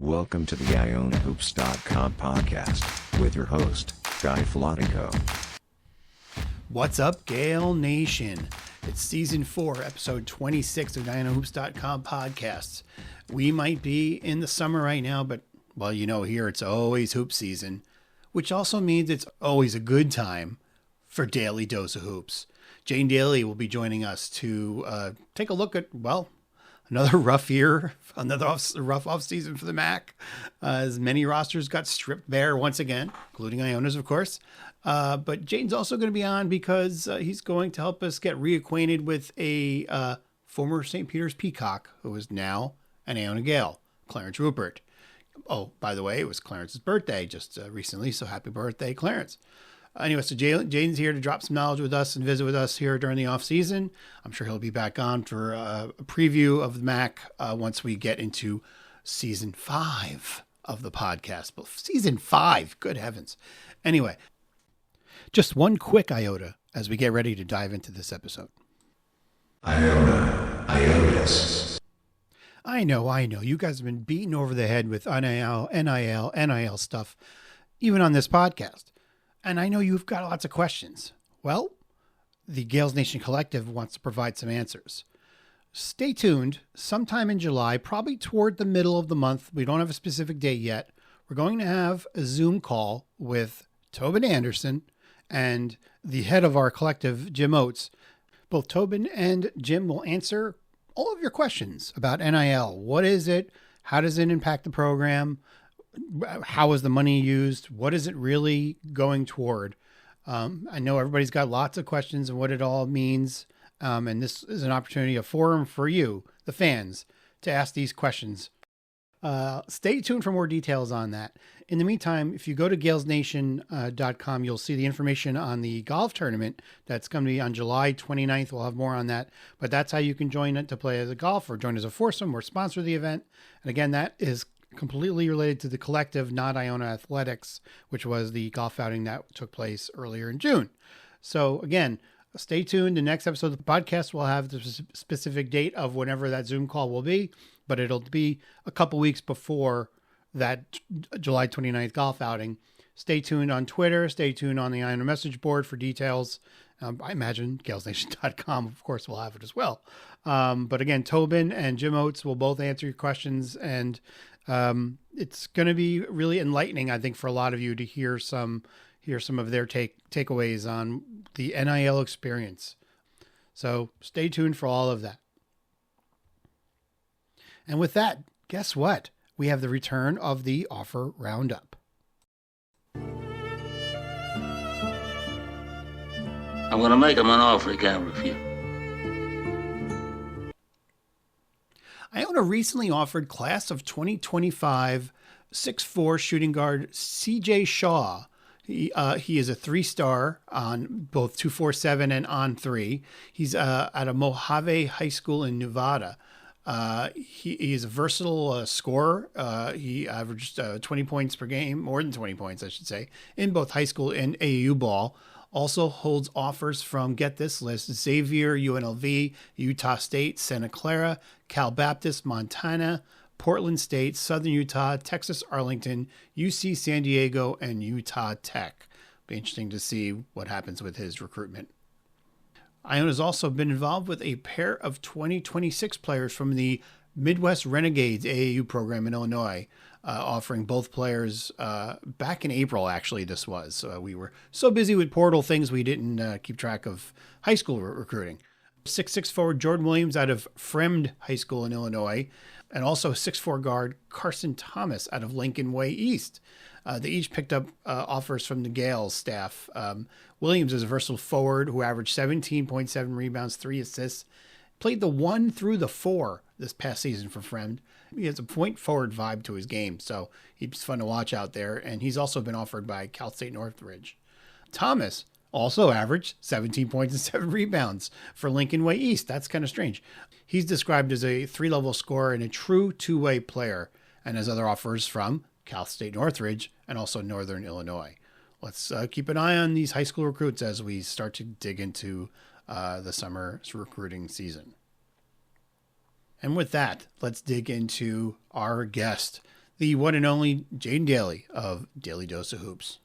Welcome to the IonaHoops.com podcast with your host, Guy Flatico. What's up, Gael Nation? It's season 4, episode 26 of the IonaHoops.com podcasts. We might be in the summer right now, but, well, you know, here it's always hoop season, which also means it's always a good time for Daly Dose of Hoops. Jaden Daly will be joining us to take a look at, well, another rough year, another rough offseason for the MAAC, as many rosters got stripped bare once again, including Iona's, of course. But Jaden's also going to be on because he's going to help us get reacquainted with a former St. Peter's Peacock, who is now an Iona Gael, Clarence Rupert. Oh, by the way, it was Clarence's birthday just recently, so happy birthday, Clarence. Anyway, so Jaden's here to drop some knowledge with us and visit with us here during the off season. I'm sure he'll be back on for a preview of the MAAC once we get into season 5 of the podcast. But season 5, good heavens. Anyway, just one quick iota as we get ready to dive into this episode. Iotas. I know. You guys have been beaten over the head with NIL stuff, even on this podcast. And I know you've got lots of questions. Well, the Gaels Nation Collective wants to provide some answers. Stay tuned. Sometime in July, probably toward the middle of the month, we don't have a specific date yet, we're going to have a Zoom call with Tobin Anderson and the head of our collective, Jim Oates. Both Tobin and Jim will answer all of your questions about NIL. What is it? How does it impact the program? How is the money used? What is it really going toward? I know everybody's got lots of questions of what it all means. And this is an opportunity, a forum for you, the fans, to ask these questions. Stay tuned for more details on that. In the meantime, if you go to gaelsnation.com, you'll see the information on the golf tournament that's going to be on July 29th. We'll have more on that, but that's how you can join it to play as a golf or join as a foursome or sponsor the event. And again, that is completely related to the collective, not Iona Athletics, which was the golf outing that took place earlier in June. So again, stay tuned. The next episode of the podcast will have the specific date of whenever that Zoom call will be, but it'll be a couple weeks before that July 29th golf outing. Stay tuned on Twitter. Stay tuned on the Iona message board for details. I imagine gaelsnation.com, of course, will have it as well. But again, Tobin and Jim Oates will both answer your questions, and it's going to be really enlightening, I think, for a lot of you to hear some of their takeaways on the NIL experience. So stay tuned for all of that. And with that, guess what? We have the return of the offer roundup. I'm going to make him an offer he can't refuse. Iona recently offered class of 2025 6'4" shooting guard CJ Shaw. He is a 3-star on both 247 and on 3. He's at a Mojave High School in Nevada. He is a versatile scorer. He averaged 20 points per game, more than 20 points, I should say, in both high school and AAU ball. Also holds offers from, get this list, Xavier, UNLV, Utah State, Santa Clara, Cal Baptist, Montana, Portland State, Southern Utah, Texas Arlington, UC San Diego, and Utah Tech. Be interesting to see what happens with his recruitment. Iona's also been involved with a pair of 2026 players from the Midwest Renegades AAU program in Illinois, offering both players back in April, actually, this was. We were so busy with portal things we didn't keep track of high school recruiting. 6'6" forward Jordan Williams out of Fremd High School in Illinois, and also 6'4" guard Carson Thomas out of Lincoln Way East. They each picked up offers from the Gaels staff. Williams is a versatile forward who averaged 17.7 rebounds, 3 assists, played the 1 through the 4 this past season for Fremd. He has a point forward vibe to his game, so he's fun to watch out there. And he's also been offered by Cal State Northridge. Thomas also averaged 17 points and 7 rebounds for Lincoln Way East. That's kind of strange. He's described as a 3-level scorer and a true two-way player, and has other offers from Cal State Northridge and also Northern Illinois. Let's keep an eye on these high school recruits as we start to dig into the summer recruiting season. And with that, let's dig into our guest, the one and only Jaden Daly of Daly Dose of Hoops.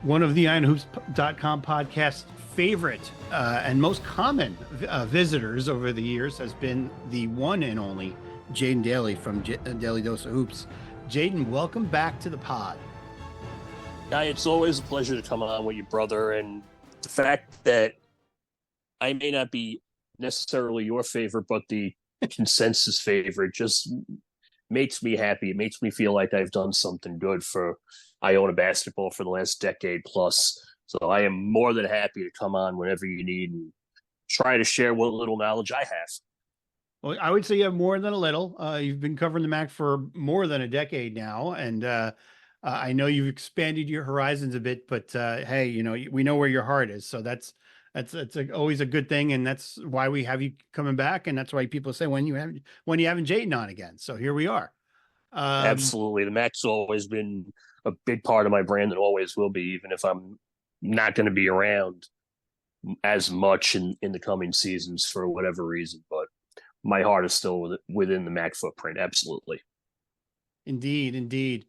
One of the IonaHoops.com podcast's favorite and most common visitors over the years has been the one and only Jaden Daly from Daly Dose of Hoops. Jaden, welcome back to the pod. Yeah, it's always a pleasure to come on with you, brother. And the fact that I may not be necessarily your favorite, but the consensus favorite just makes me happy. It makes me feel like I've done something good for Iona basketball for the last decade plus. So I am more than happy to come on whenever you need and try to share what little knowledge I have. Well, I would say you have more than a little. You've been covering the MAAC for more than a decade now, and I know you've expanded your horizons a bit. But hey, you know, we know where your heart is, so that's always a good thing, and that's why we have you coming back, and that's why people say when you haven't Jaden on again. So here we are. Absolutely, the MAAC's always been a big part of my brand and always will be, even if I'm not going to be around as much in the coming seasons for whatever reason. But my heart is still within the MAAC footprint. Absolutely. Indeed.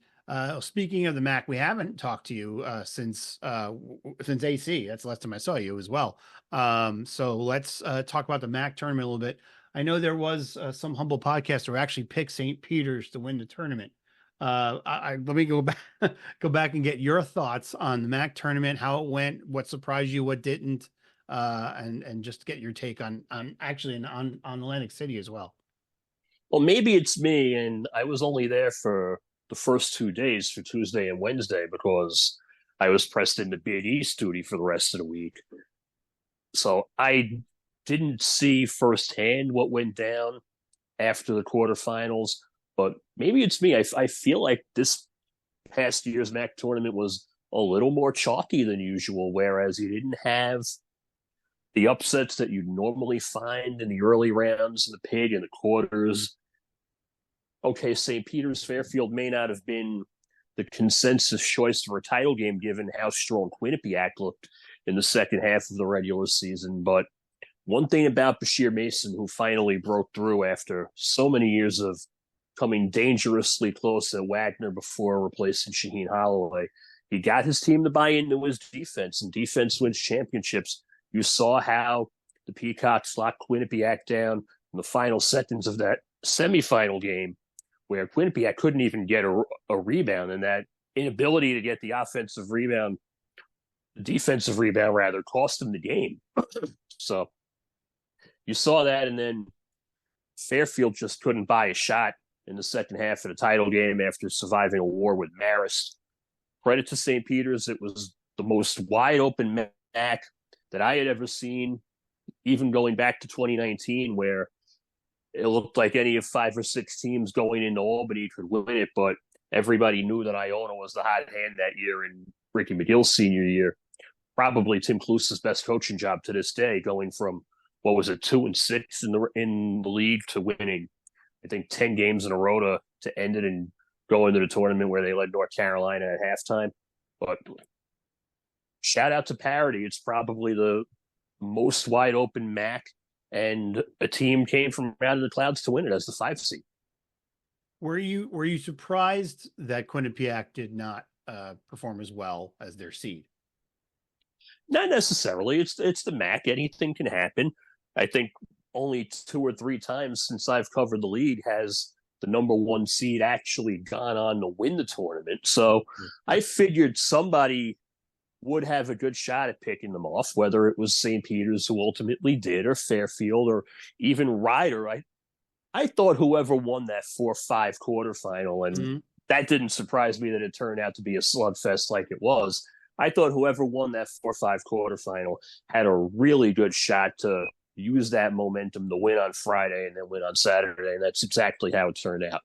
Speaking of the MAAC, we haven't talked to you since AC. That's the last time I saw you as well. So let's talk about the MAAC tournament a little bit. I know there was some humble podcaster who actually picked St. Peter's to win the tournament. Let me go back and get your thoughts on the MAAC tournament, how it went, what surprised you, what didn't, and just get your take on Atlantic City as well. Well, maybe it's me, and I was only there for the first 2 days, for Tuesday and Wednesday, because I was pressed into Big East duty for the rest of the week. So I didn't see firsthand what went down after the quarterfinals, but maybe it's me. I feel like this past year's MAAC tournament was a little more chalky than usual, whereas you didn't have the upsets that you'd normally find in the early rounds, in the Pig, and the quarters. Okay, St. Peter's Fairfield may not have been the consensus choice for a title game given how strong Quinnipiac looked in the second half of the regular season, but one thing about Bashir Mason, who finally broke through after so many years of coming dangerously close at Wagner before replacing Shaheen Holloway, he got his team to buy into his defense, and defense wins championships. You saw how the Peacocks locked Quinnipiac down in the final seconds of that semifinal game, where Quinnipiac couldn't even get a rebound, and that inability to get the defensive rebound rather, cost them the game. So you saw that, and then Fairfield just couldn't buy a shot in the second half of the title game after surviving a war with Marist. Credit to St. Peter's, it was the most wide-open MAAC that I had ever seen, even going back to 2019, where it looked like any of 5 or 6 teams going into Albany could win it, but everybody knew that Iona was the hot hand that year in Ricky McGill's senior year. Probably Tim Cluse's best coaching job to this day, going from, 2-6 in the league to winning, I think, 10 games in a row to end it and go into the tournament where they led North Carolina at halftime. But shout out to parity. It's probably the most wide open MAAC, and a team came from out of the clouds to win it as the 5 seed. Were you surprised that Quinnipiac did not perform as well as their seed? Not necessarily. It's the MAAC. Anything can happen. I think only 2 or 3 times since I've covered the league has the number 1 seed actually gone on to win the tournament. So I figured somebody would have a good shot at picking them off, whether it was St. Peter's, who ultimately did, or Fairfield, or even Ryder. I thought whoever won that 4-5 quarterfinal, and that didn't surprise me that it turned out to be a slugfest like it was. I thought whoever won that 4-5 quarterfinal had a really good shot to use that momentum to win on Friday and then win on Saturday, and that's exactly how it turned out.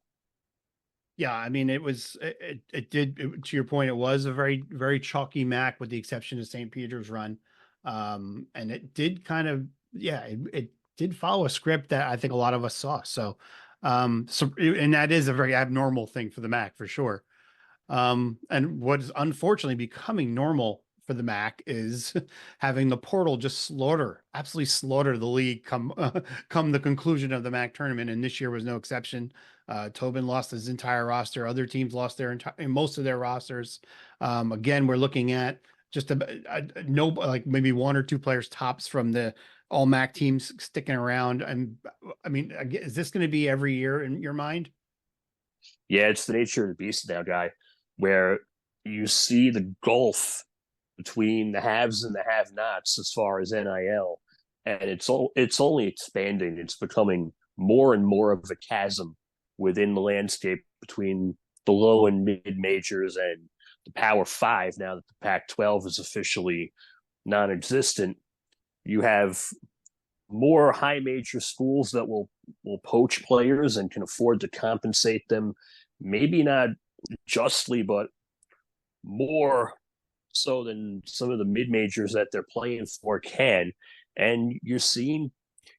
Yeah, I mean, to your point, it was a very, very chalky MAAC with the exception of St. Peter's run. And it did kind of, it did follow a script that I think a lot of us saw. So And that is a very abnormal thing for the MAAC for sure. And what is unfortunately becoming normal for the MAAC is having the portal just absolutely slaughter the league come the conclusion of the MAAC tournament. And this year was no exception. Tobin lost his entire roster. Other teams lost most of their rosters. Again, we're looking at just no, like maybe one or two players tops from the all MAAC teams sticking around. And I mean, is this going to be every year in your mind? Yeah, it's the nature of the beast now, Guy, where you see the gulf between the haves and the have-nots as far as NIL, and it's only expanding. It's becoming more and more of a chasm within the landscape between the low and mid majors and the Power Five. Now that the Pac-12 is officially non-existent, you have more high major schools that will poach players and can afford to compensate them, maybe not justly, but more so than some of the mid majors that they're playing for can. And you're seeing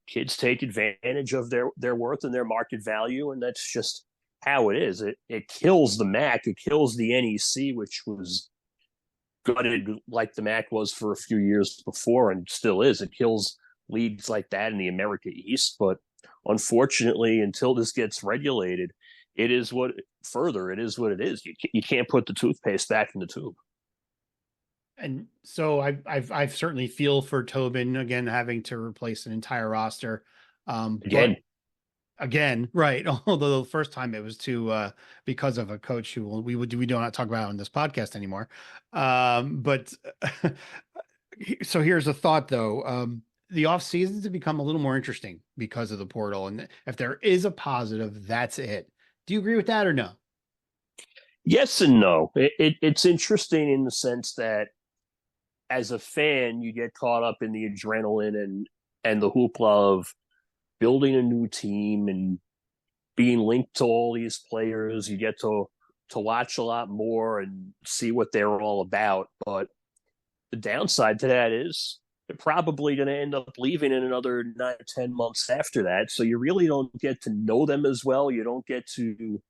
kids take advantage of their worth and their market value, and that's just how it is. It kills the MAAC, it kills the NEC, which was gutted like the MAAC was for a few years before and still is. It kills leagues like that in the America East, but unfortunately, until this gets regulated, it is what it is. You can't put the toothpaste back in the tube. And so I've certainly feel for Tobin again having to replace an entire roster. Again, right. Although the first time it was because of a coach who we do not talk about on this podcast anymore. But so here's a thought though. The off seasons have become a little more interesting because of the portal, and if there is a positive, that's it. Do you agree with that or no? Yes and no. It's interesting in the sense that as a fan, you get caught up in the adrenaline and the hoopla of building a new team and being linked to all these players. You get to watch a lot more and see what they're all about. But the downside to that is they're probably going to end up leaving in another 9 or 10 months after that. So you really don't get to know them as well. You don't get to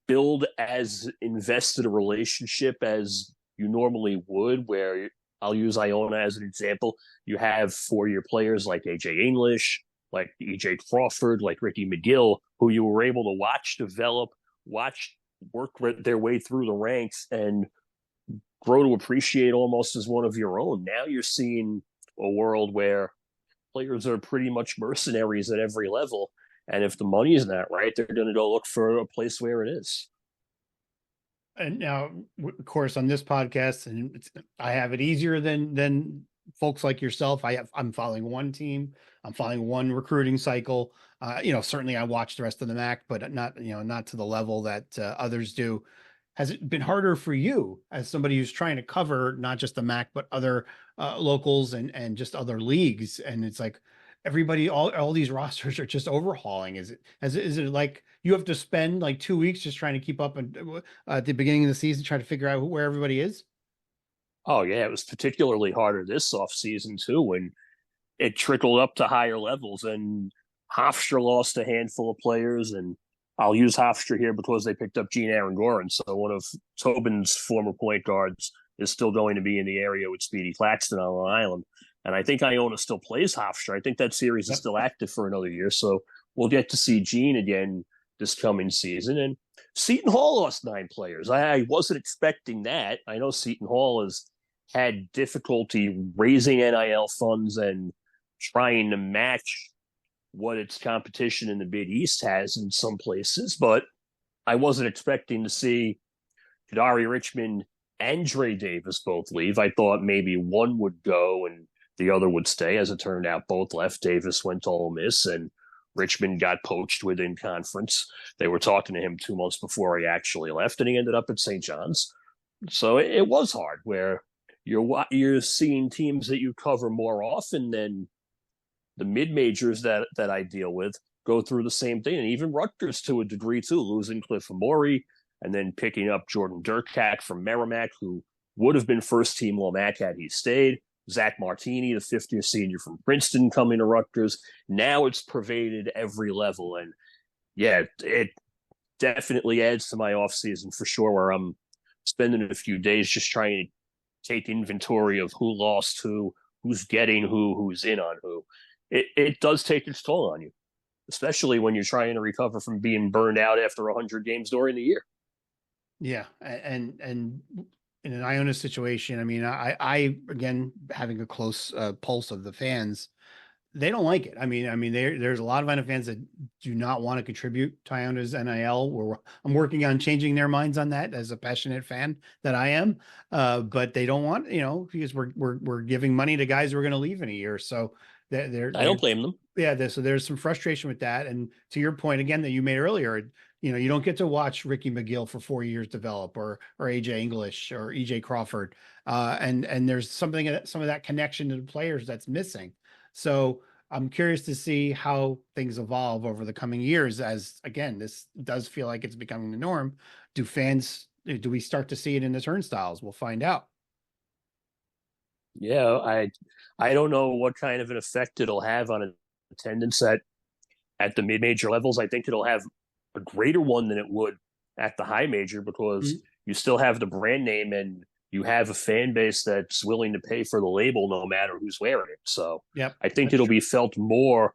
build as invested a relationship as you normally would, where I'll use Iona as an example. You have 4-year players like AJ English, like EJ Crawford, like Ricky McGill, who you were able to watch develop, watch work their way through the ranks and grow to appreciate almost as one of your own. Now you're seeing a world where players are pretty much mercenaries at every level. And if the money is not right, they're going to go look for a place where it is. And now, of course, on this podcast, and I have it easier than folks like yourself. I'm following one team. I'm following one recruiting cycle. Certainly I watch the rest of the MAAC, but not to the level that others do. Has it been harder for you as somebody who's trying to cover not just the MAAC, but other locals and just other leagues? And it's like everybody, all these rosters are just overhauling. Is it like you have to spend like 2 weeks just trying to keep up at the beginning of the season, trying to figure out where everybody is? Oh yeah, it was particularly harder this off season too, when it trickled up to higher levels and Hofstra lost a handful of players, and I'll use Hofstra here because they picked up Gene Aaron-Goran. So one of Tobin's former point guards is still going to be in the area with Speedy Claxton on Long Island. And I think Iona still plays Hofstra. I think that series is still active for another year. So we'll get to see Gene again this coming season. And Seton Hall lost 9 players. I wasn't expecting that. I know Seton Hall has had difficulty raising NIL funds and trying to match what its competition in the Big East has in some places, but I wasn't expecting to see Kadari Richmond and Dre Davis both leave. I thought maybe one would go and the other would stay. As it turned out, both left. Davis went to Ole Miss and Richmond got poached within conference. They were talking to him 2 months before he actually left, and he ended up at St. John's. So it was hard, where you're seeing teams that you cover more often than the mid-majors that I deal with go through the same thing. And even Rutgers to a degree too, losing Cliff Amori and then picking up Jordan Durkak from Merrimack, who would have been first-team All-MAAC had he stayed. Zach Martini, the 5th-year senior from Princeton, coming to Rutgers. Now it's pervaded every level. And Yeah, it definitely adds to my off season for sure, where I'm spending a few days just trying to take inventory of who lost who, who's getting who, who's in on who. It does take its toll on you, especially when you're trying to recover from being burned out after 100 games during the year. Yeah, and in an Iona situation, I mean, I again having a close pulse of the fans, they don't like it. I mean, there's a lot of Iona fans that do not want to contribute to Iona's NIL. I'm working on changing their minds on that as a passionate fan that I am. But they don't want, because we're giving money to guys who are going to leave in a year. So I don't blame them. yeah, so there's some frustration with that. And to your point again that you made earlier, you don't get to watch Ricky McGill for 4 years develop, or AJ English or EJ Crawford, and there's some of that connection to the players that's missing. So I'm curious to see how things evolve over the coming years. As again, this does feel like it's becoming the norm. Do we start to see it in the turnstiles? We'll find out. Yeah, I don't know what kind of an effect it'll have on attendance at the mid-major levels. I think it'll have a greater one than it would at the high major, because you still have the brand name and you have a fan base that's willing to pay for the label no matter who's wearing it. So yep, I think it'll be felt more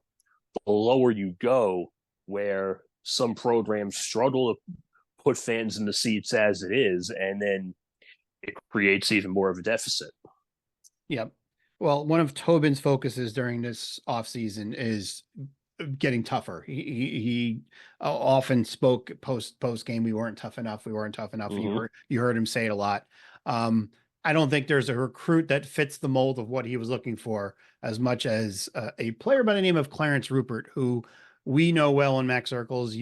the lower you go, where some programs struggle to put fans in the seats as it is, and then it creates even more of a deficit. Yep. Well, one of Tobin's focuses during this offseason is getting tougher. He often spoke post game. We weren't tough enough. We weren't tough enough. Mm-hmm. You heard him say it a lot. I don't think there's a recruit that fits the mold of what he was looking for as much as a player by the name of Clarence Rupert, who we know well in MAAC circles,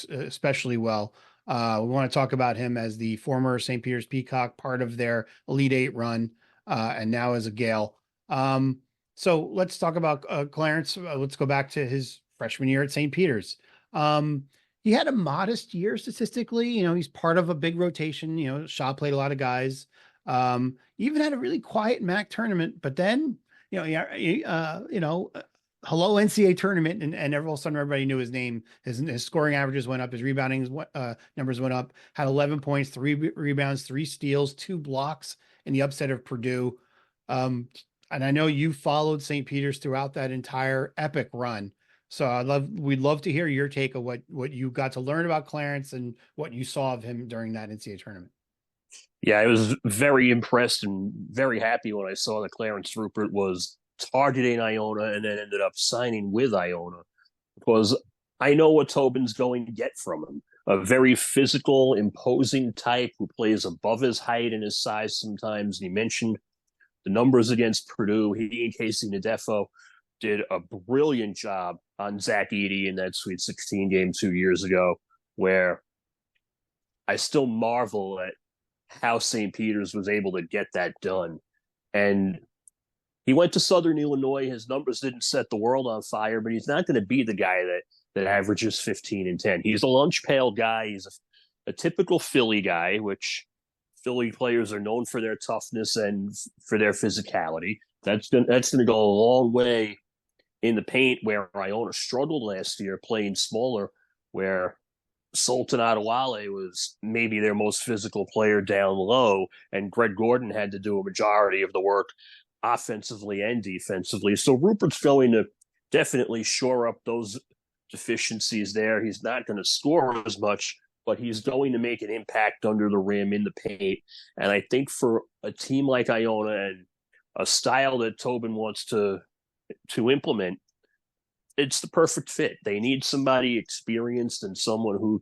especially well. We want to talk about him as the former St. Peter's Peacock, part of their Elite Eight run, and now as a Gael. So let's talk about Clarence. Let's go back to his freshman year at St. Peter's. He had a modest year statistically. He's part of a big rotation. Shaw played a lot of guys. Even had a really quiet MAAC tournament, but then, hello NCAA tournament, and all of a sudden everybody knew his name. His scoring averages went up. His rebounding numbers went up. Had 11 points, 3 rebounds, 3 steals, 2 blocks in the upset of Purdue. And I know you followed St. Peter's throughout that entire epic run. So we'd love to hear your take of what you got to learn about Clarence and what you saw of him during that NCAA tournament. Yeah, I was very impressed and very happy when I saw that Clarence Rupert was targeting Iona and then ended up signing with Iona, because I know what Tobin's going to get from him. A very physical, imposing type who plays above his height and his size sometimes. And he mentioned the numbers against Purdue. He and Casey Nadefo did a brilliant job on Zach Edey in that Sweet 16 game 2 years ago, where I still marvel at how St. Peter's was able to get that done. And he went to Southern Illinois. His numbers didn't set the world on fire, but he's not going to be the guy that averages 15 and 10. He's a lunch pail guy. He's a typical Philly guy, which Philly players are known for their toughness and for their physicality. That's going to go a long way in the paint, where Iona struggled last year playing smaller, where Sultan Adewale was maybe their most physical player down low, and Greg Gordon had to do a majority of the work offensively and defensively. So Rupert's going to definitely shore up those deficiencies there. He's not going to score as much, but he's going to make an impact under the rim in the paint. And I think for a team like Iona and a style that Tobin wants to implement, it's the perfect fit. They need somebody experienced and someone who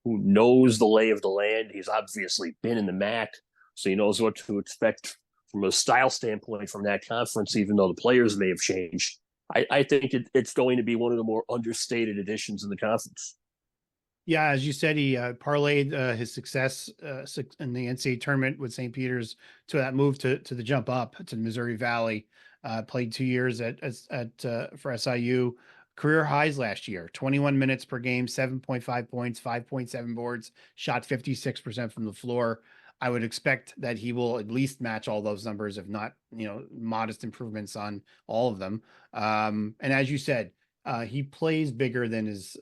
knows the lay of the land. He's obviously been in the MAAC, so he knows what to expect from a style standpoint from that conference, even though the players may have changed. I think it's going to be one of the more understated additions in the conference. Yeah, as you said, he parlayed his success in the NCAA tournament with St. Peter's to that move to the jump up to the Missouri Valley. Played 2 years for SIU. Career highs last year: 21 minutes per game, 7.5 points, 5.7 boards, shot 56% from the floor. I would expect that he will at least match all those numbers, if not, modest improvements on all of them. And as you said, He plays bigger than his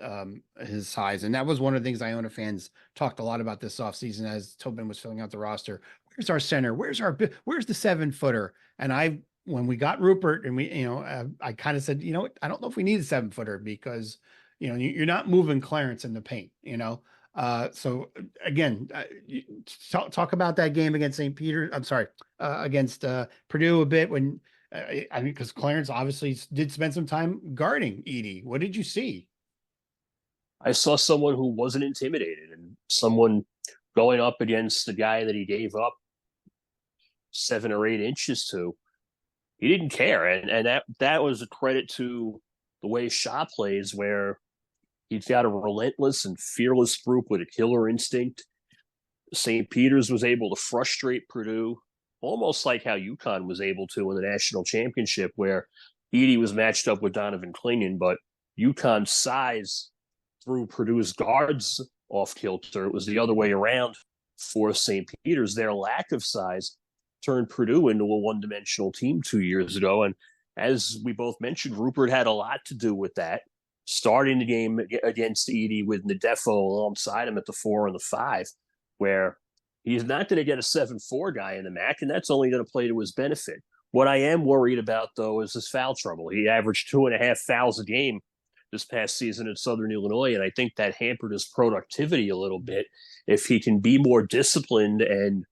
size, and that was one of the things Iona fans talked a lot about this offseason as Tobin was filling out the roster. Where's our center? Where's the 7-footer? And when we got Rupert, and I kind of said, I don't know if we need a 7-footer because you're not moving Clarence in the paint. So again, talk about that game against St. Peter. I'm sorry, against Purdue a bit when. I mean, because Clarence obviously did spend some time guarding Edey. What did you see? I saw someone who wasn't intimidated and someone going up against the guy that he gave up 7 or 8 inches to. He didn't care. And that was a credit to the way Shaw plays, where he's got a relentless and fearless group with a killer instinct. St. Peter's was able to frustrate Purdue, almost like how UConn was able to in the national championship, where Edey was matched up with Donovan Clingan, but UConn's size threw Purdue's guards off kilter. It was the other way around for St. Peter's. Their lack of size turned Purdue into a one-dimensional team 2 years ago. And as we both mentioned, Rupert had a lot to do with that, starting the game against Edey with Nadefo alongside him at the 4 and the 5, where he's not going to get a 7-4 guy in the MAAC, and that's only going to play to his benefit. What I am worried about, though, is his foul trouble. He averaged 2.5 fouls a game this past season at Southern Illinois, and I think that hampered his productivity a little bit. If he can be more disciplined and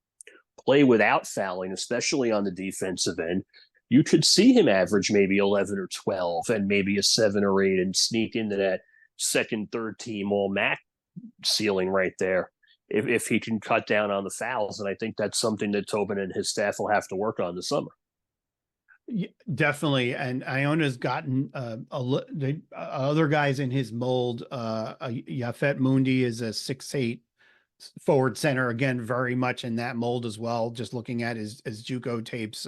play without fouling, especially on the defensive end, you could see him average maybe 11 or 12 and maybe a 7 or 8 and sneak into that second, third team all MAAC ceiling right there. If he can cut down on the fouls. And I think that's something that Tobin and his staff will have to work on this summer. Yeah, definitely. And Iona's gotten other guys in his mold. Yafet Mundi is a 6'8" forward center, again, very much in that mold as well, just looking at his JUCO tapes.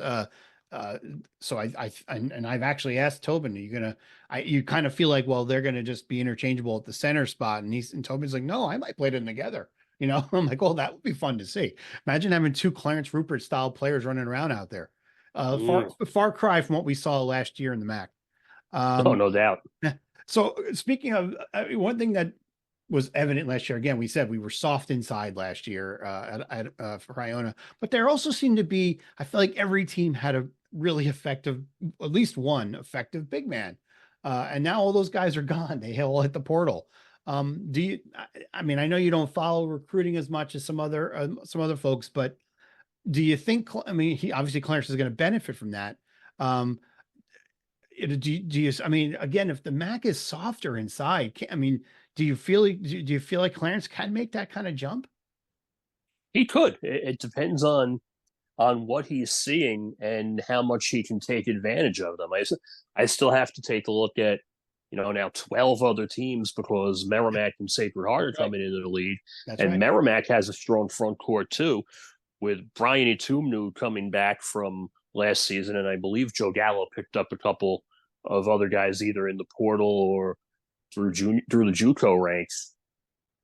So I've actually asked Tobin, you kind of feel like, well, they're going to just be interchangeable at the center spot. And Tobin's like, no, I might play them together. I'm like, well, that would be fun to see. Imagine having 2 Clarence Rupert style players running around out there. Far cry from what we saw last year in the MAAC. No doubt. So speaking of one thing that was evident last year, again, we said we were soft inside last year for Iona, but there also seemed to be, I feel like every team had a really effective, at least one effective big man. And now all those guys are gone. They all hit the portal. I know you don't follow recruiting as much as some other folks, but do you think, obviously Clarence is going to benefit from that. Again, if the MAAC is softer inside, do you feel like Clarence can make that kind of jump? He could. It depends on what he's seeing and how much he can take advantage of them. I still have to take a look at, now 12 other teams, because MAAC and Sacred Heart are coming into the league. That's and right. MAAC has a strong front court too, with Brian Itumnu coming back from last season. And I believe Joe Gallo picked up a couple of other guys either in the portal or through the JUCO ranks.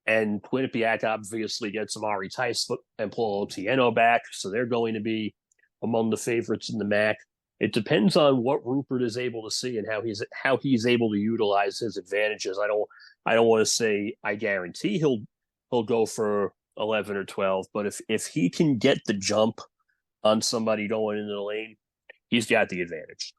And Quinnipiac obviously gets Amari Tice and Paul Otieno back, so they're going to be among the favorites in the MAAC. It depends on what Rupert is able to see and how he's able to utilize his advantages. I don't want to say I guarantee he'll go for 11 or 12, but if he can get the jump on somebody going into the lane, he's got the advantage.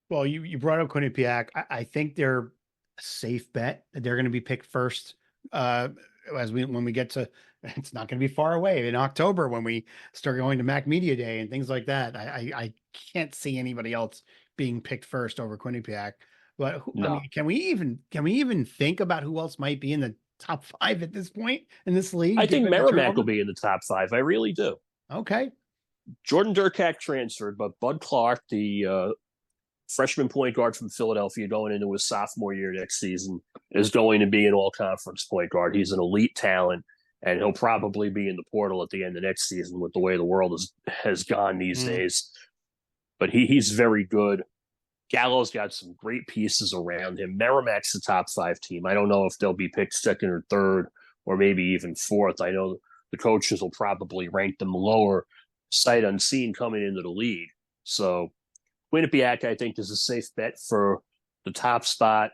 Well, you brought up Quinnipiac. I think they're a safe bet. They're going to be picked first. When we get to, it's not going to be far away in October when we start going to MAAC Media Day and things like that. I can't see anybody else being picked first over Quinnipiac. But no. Can we even think about who else might be in the top 5 at this point in this league? I think MAAC will be in the top 5. I really do. Okay. Jordan Durkak transferred, but Bud Clark, the freshman point guard from Philadelphia going into his sophomore year next season, is going to be an all-conference point guard. He's an elite talent, and he'll probably be in the portal at the end of next season with the way the world has gone these days. But he's very good. Gallo's got some great pieces around him. MAAC's the top 5 team. I don't know if they'll be picked second or third or maybe even fourth. I know the coaches will probably rank them lower, sight unseen, coming into the league. So Quinnipiac, I think, is a safe bet for the top spot,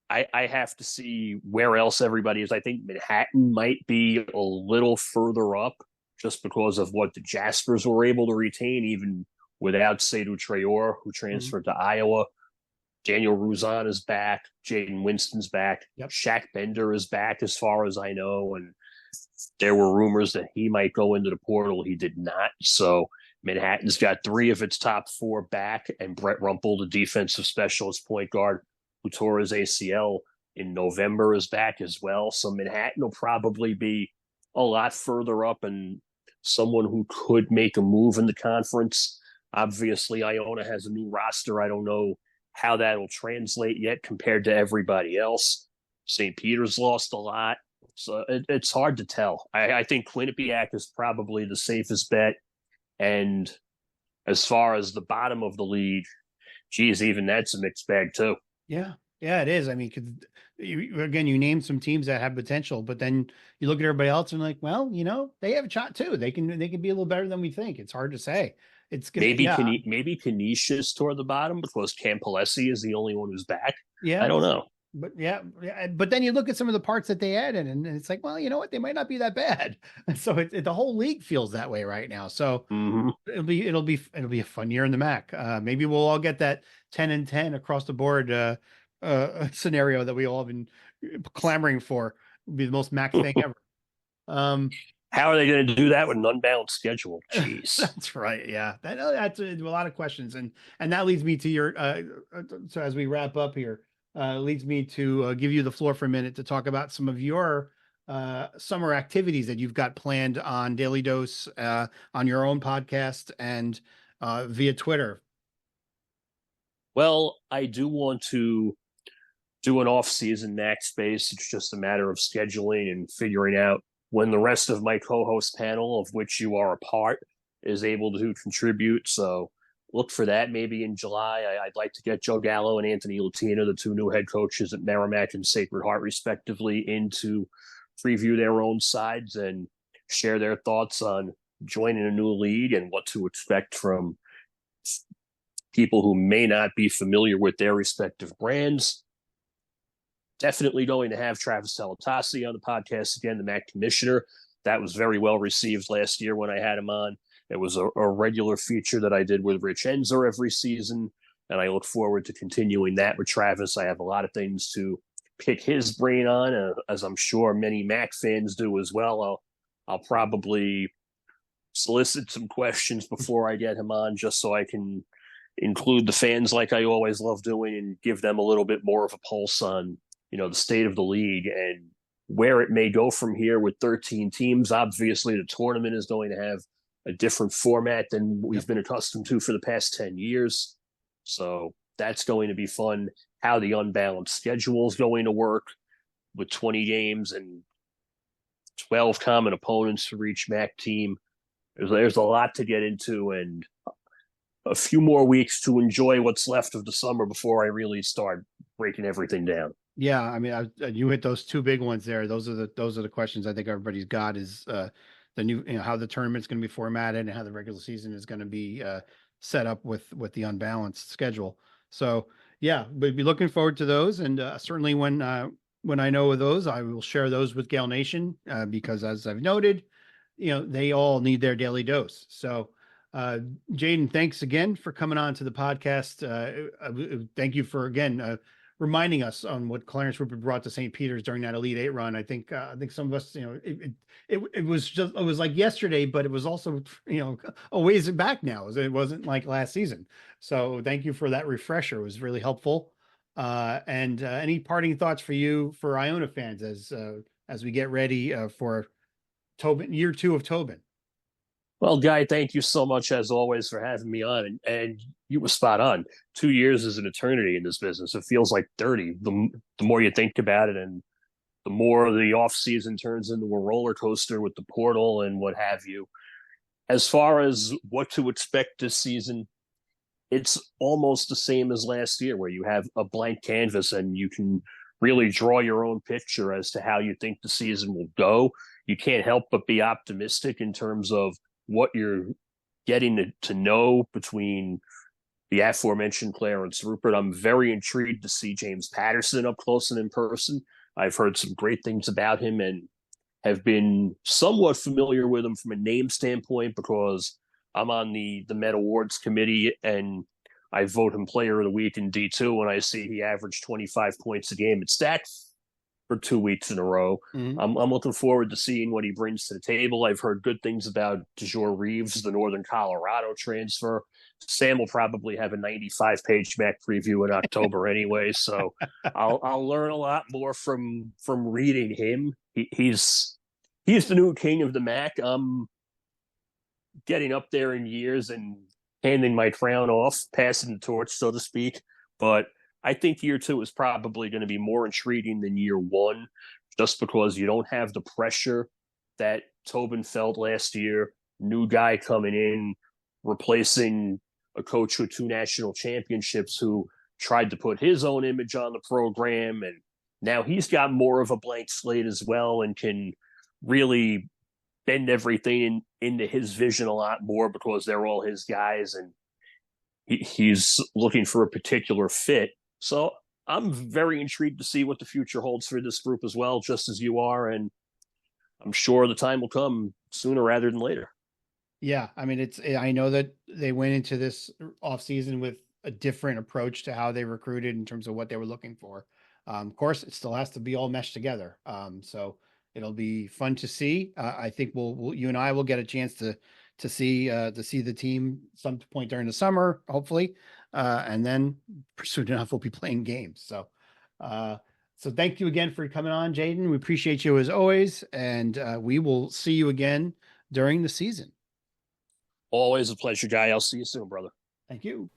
I have to see where else everybody is. I think Manhattan might be a little further up just because of what the Jaspers were able to retain, even without Seydou Traore, who transferred to Iowa. Daniel Ruzan is back. Jaden Winston's back. Yep. Shaq Bender is back, as far as I know. And there were rumors that he might go into the portal. He did not. So Manhattan's got 3 of its top 4 back, and Brett Rumpel, the defensive specialist point guard, who tore his ACL in November, is back as well. So Manhattan will probably be a lot further up and someone who could make a move in the conference. Obviously, Iona has a new roster. I don't know how that will translate yet compared to everybody else. St. Peter's lost a lot. So it's hard to tell. I think Quinnipiac is probably the safest bet. And as far as the bottom of the league, geez, even that's a mixed bag too. Yeah, it is. I mean, you name some teams that have potential, but then you look at everybody else and like, well, they have a shot too. They can be a little better than we think. It's hard to say. It's maybe Canisius toward the bottom because Campolesi is the only one who's back. Yeah, I don't know. But then you look at some of the parts that they added, and it's like, well, you know what? They might not be that bad. So the whole league feels that way right now. So it'll be a fun year in the MAAC. Maybe we'll all get that 10-10 across the board scenario that we all have been clamoring for. It'll be the most MAAC thing ever. How are they going to do that with an unbalanced schedule? Jeez. That's right. Yeah, that's a lot of questions, and that leads me to your. So as we wrap up here. Leads me to give you the floor for a minute to talk about some of your summer activities that you've got planned on Daly Dose, on your own podcast, and via Twitter. Well, I do want to do an off-season MAAC space. It's just a matter of scheduling and figuring out when the rest of my co-host panel, of which you are a part, is able to contribute. So look for that maybe in July. I'd like to get Joe Gallo and Anthony Latina, the 2 new head coaches at MAAC and Sacred Heart, respectively, in to preview their own sides and share their thoughts on joining a new league and what to expect from people who may not be familiar with their respective brands. Definitely going to have Travis Talatasi on the podcast again, the MAAC commissioner. That was very well received last year when I had him on. It was a regular feature that I did with Rich Enzer every season, and I look forward to continuing that with Travis. I have a lot of things to pick his brain on, as I'm sure many MAAC fans do as well. I'll probably solicit some questions before I get him on just so I can include the fans like I always love doing and give them a little bit more of a pulse on, the state of the league and where it may go from here with 13 teams. Obviously, the tournament is going to have a different format than we've been accustomed to for the past 10 years. So that's going to be fun. How the unbalanced schedule is going to work with 20 games and 12 common opponents for each MAAC team. There's a lot to get into and a few more weeks to enjoy what's left of the summer before I really start breaking everything down. Yeah, I mean, you hit those 2 big ones there. Those are the questions I think everybody's got is the new, how the tournament's going to be formatted and how the regular season is going to be set up with the unbalanced schedule. So yeah, we'd be looking forward to those. And certainly when I know of those, I will share those with Gael Nation because as I've noted, they all need their daily dose. So Jaden, thanks again for coming on to the podcast. Thank you for, again, reminding us on what Clarence Rupert brought to St. Peter's during that Elite Eight run. I think some of us, it was like yesterday, but it was also, a ways back now. It wasn't like last season. So thank you for that refresher. It was really helpful. And any parting thoughts for you, for Iona fans, as we get ready for Tobin, year 2 of Tobin? Well, Guy, thank you so much, as always, for having me on. And you were spot on. 2 years is an eternity in this business. It feels like 30. The more you think about it, and the more the off season turns into a roller coaster with the portal and what have you. As far as what to expect this season, it's almost the same as last year, where you have a blank canvas and you can really draw your own picture as to how you think the season will go. You can't help but be optimistic in terms of what you're getting to know between, the aforementioned Clarence Rupert. I'm very intrigued to see James Patterson up close and in person. I've heard some great things about him and have been somewhat familiar with him from a name standpoint because I'm on the Met Awards committee and I vote him player of the week in D2 when I see he averaged 25 points a game at Stats for 2 weeks in a row. Mhm. I'm looking forward to seeing what he brings to the table. I've heard good things about DeJour Reeves, the Northern Colorado transfer. Sam will probably have a 95-page MAAC preview in October anyway, so I'll learn a lot more from reading him. He's the new king of the MAAC. I'm getting up there in years and handing my crown off, passing the torch, so to speak. But I think year 2 is probably going to be more intriguing than year 1, just because you don't have the pressure that Tobin felt last year. New guy coming in, replacing a coach with 2 national championships who tried to put his own image on the program. And now he's got more of a blank slate as well and can really bend everything into his vision a lot more because they're all his guys and he's looking for a particular fit. So I'm very intrigued to see what the future holds for this group as well, just as you are. And I'm sure the time will come sooner rather than later. Yeah. I mean, I know that they went into this offseason with a different approach to how they recruited in terms of what they were looking for. Of course, it still has to be all meshed together. So it'll be fun to see. I think you and I will get a chance to see the team some point during the summer, hopefully, and then soon enough we'll be playing games. So thank you again for coming on, Jaden. We appreciate you as always, and we will see you again during the season. Always a pleasure, Guy. I'll see you soon, brother. Thank you.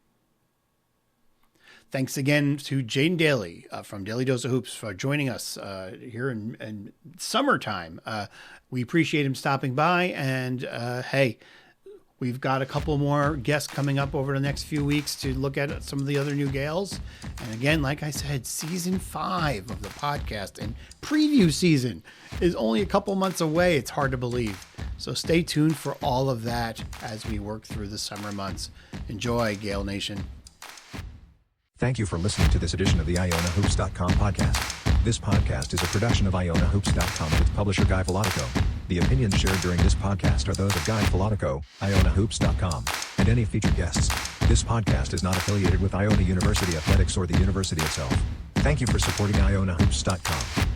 Thanks again to Jaden Daly from Daly Dose of Hoops for joining us here in summertime. We appreciate him stopping by. And hey, we've got a couple more guests coming up over the next few weeks to look at some of the other new Gaels. And again, like I said, season 5 of the podcast and preview season is only a couple months away. It's hard to believe. So stay tuned for all of that as we work through the summer months. Enjoy, Gael Nation. Thank you for listening to this edition of the IonaHoops.com podcast. This podcast is a production of IonaHoops.com and its publisher Guy Flatico. The opinions shared during this podcast are those of Guy Flatico, IonaHoops.com, and any featured guests. This podcast is not affiliated with Iona University Athletics or the university itself. Thank you for supporting IonaHoops.com.